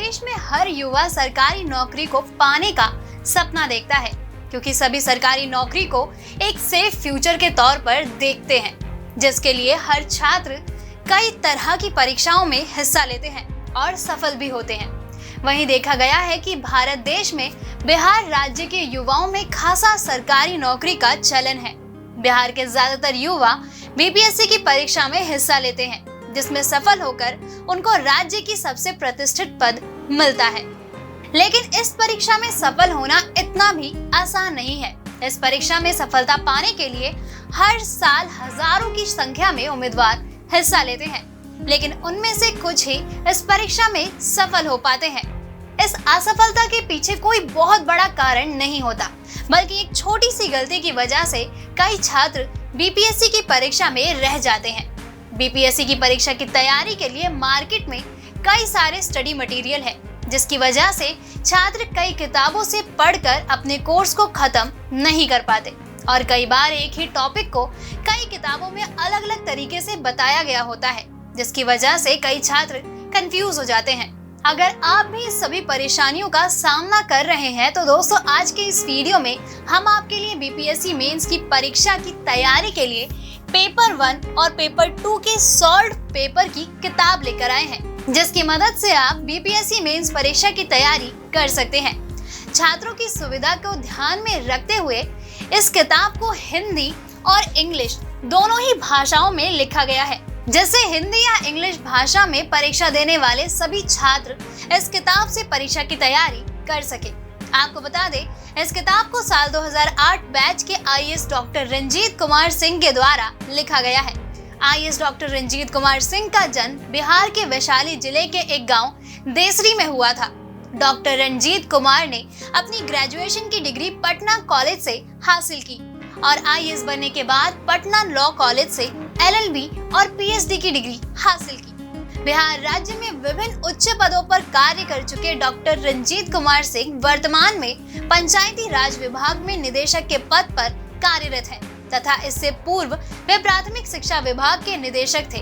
देश में हर युवा सरकारी नौकरी को पाने का सपना देखता है, क्योंकि सभी सरकारी नौकरी को एक सेफ फ्यूचर के तौर पर देखते हैं, जिसके लिए हर छात्र कई तरह की परीक्षाओं में हिस्सा लेते हैं और सफल भी होते हैं। वहीं देखा गया है कि भारत देश में बिहार राज्य के युवाओं में खासा सरकारी नौकरी का चलन है। बिहार के ज्यादातर युवा बीपीएससी की परीक्षा में हिस्सा लेते हैं, जिसमें सफल होकर उनको राज्य की सबसे प्रतिष्ठित पद मिलता है। लेकिन इस परीक्षा में सफल होना इतना भी आसान नहीं है। इस परीक्षा में सफलता पाने के लिए हर साल हजारों की संख्या में उम्मीदवार हिस्सा लेते हैं, लेकिन उनमें से कुछ ही इस परीक्षा में सफल हो पाते हैं। इस असफलता के पीछे कोई बहुत बड़ा कारण नहीं होता, बल्कि एक छोटी सी गलती की वजह से कई छात्र बीपीएससी की परीक्षा में रह जाते हैं। बीपीएससी की परीक्षा की तैयारी के लिए मार्केट में कई सारे स्टडी मटेरियल है, जिसकी वजह से छात्र कई किताबों से पढ़कर अपने कोर्स को खत्म नहीं कर पाते और कई बार एक ही टॉपिक को कई किताबों में अलग अलग तरीके से बताया गया होता है, जिसकी वजह से कई छात्र कंफ्यूज हो जाते हैं। अगर आप भी इस सभी परेशानियों का सामना कर रहे हैं तो दोस्तों, आज के इस वीडियो में हम आपके लिए बीपीएससी मेंस की परीक्षा की तैयारी के लिए पेपर 1 और पेपर 2 के सॉल्व पेपर की किताब लेकर आए हैं, जिसकी मदद से आप बीपीएससी मेंस परीक्षा की तैयारी कर सकते हैं। छात्रों की सुविधा को ध्यान में रखते हुए इस किताब को हिंदी और इंग्लिश दोनों ही भाषाओं में लिखा गया है, जिससे हिंदी या इंग्लिश भाषा में परीक्षा देने वाले सभी छात्र इस किताब से परीक्षा की तैयारी कर सके। आपको बता दें, इस किताब को साल 2008 बैच के आईएएस डॉक्टर रंजीत कुमार सिंह के द्वारा लिखा गया है। आईएएस डॉक्टर रंजीत कुमार सिंह का जन्म बिहार के वैशाली जिले के एक गांव देसरी में हुआ था। डॉक्टर रंजीत कुमार ने अपनी ग्रेजुएशन की डिग्री पटना कॉलेज से हासिल की और आईएएस बनने के बाद पटना लॉ कॉलेज से एलएलबी और पीएचडी की डिग्री हासिल की। बिहार राज्य में विभिन्न उच्च पदों पर कार्य कर चुके डॉक्टर रंजीत कुमार सिंह वर्तमान में पंचायती राज विभाग में निदेशक के पद पर कार्यरत हैं तथा इससे पूर्व वे प्राथमिक शिक्षा विभाग के निदेशक थे।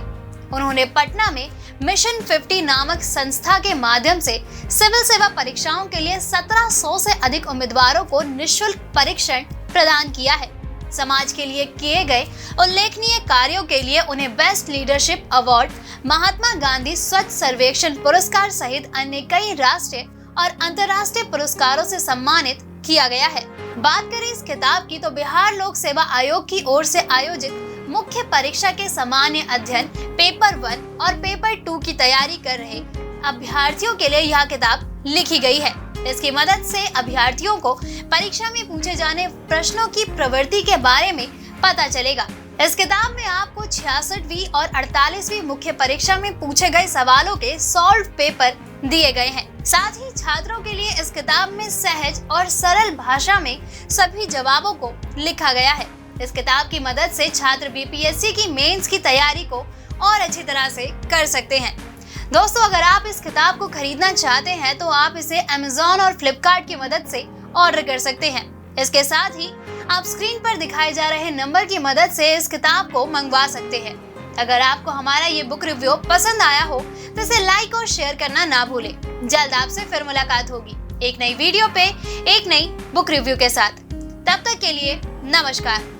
उन्होंने पटना में मिशन 50 नामक संस्था के माध्यम से सिविल सेवा परीक्षाओं के लिए 1700 से अधिक उम्मीदवारों को निःशुल्क परीक्षण प्रदान किया है। समाज के लिए किए गए उल्लेखनीय कार्यों के लिए उन्हें best leadership award, Mahatma Gandhi स्वच्छ सर्वेक्षण पुरस्कार सहित अन्य कई राष्ट्रीय और अंतर्राष्ट्रीय पुरस्कारों से सम्मानित किया गया है। बात करें इस किताब की तो बिहार लोक सेवा आयोग की ओर से आयोजित मुख्य परीक्षा के सामान्य अध्ययन पेपर 1 और पेपर 2 की तैयारी कर रहे अभ्यर्थियों के लिए यह किताब लिखी गई है। इसकी मदद से अभ्यर्थियों को परीक्षा में पूछे जाने प्रश्नों की प्रवृत्ति के बारे में पता चलेगा। इस किताब में आपको 66वीं और 48वीं मुख्य परीक्षा में पूछे गए सवालों के सॉल्व पेपर दिए गए हैं। साथ ही छात्रों के लिए इस किताब में सहज और सरल भाषा में सभी जवाबों को लिखा गया है। इस किताब की मदद से छात्र बीपीएससी की मेंस की तैयारी को और अच्छी तरह से कर सकते हैं। दोस्तों, अगर आप इस किताब को खरीदना चाहते हैं तो आप इसे Amazon और Flipkart की मदद से ऑर्डर कर सकते हैं। इसके साथ ही आप स्क्रीन पर दिखाए जा रहे नंबर की मदद से इस किताब को मंगवा सकते हैं। अगर आपको हमारा ये बुक रिव्यू पसंद आया हो तो इसे लाइक और शेयर करना ना भूलें। जल्द आपसे फिर मुलाकात होगी एक नई वीडियो पे एक नई बुक रिव्यू के साथ। तब तक के लिए नमस्कार।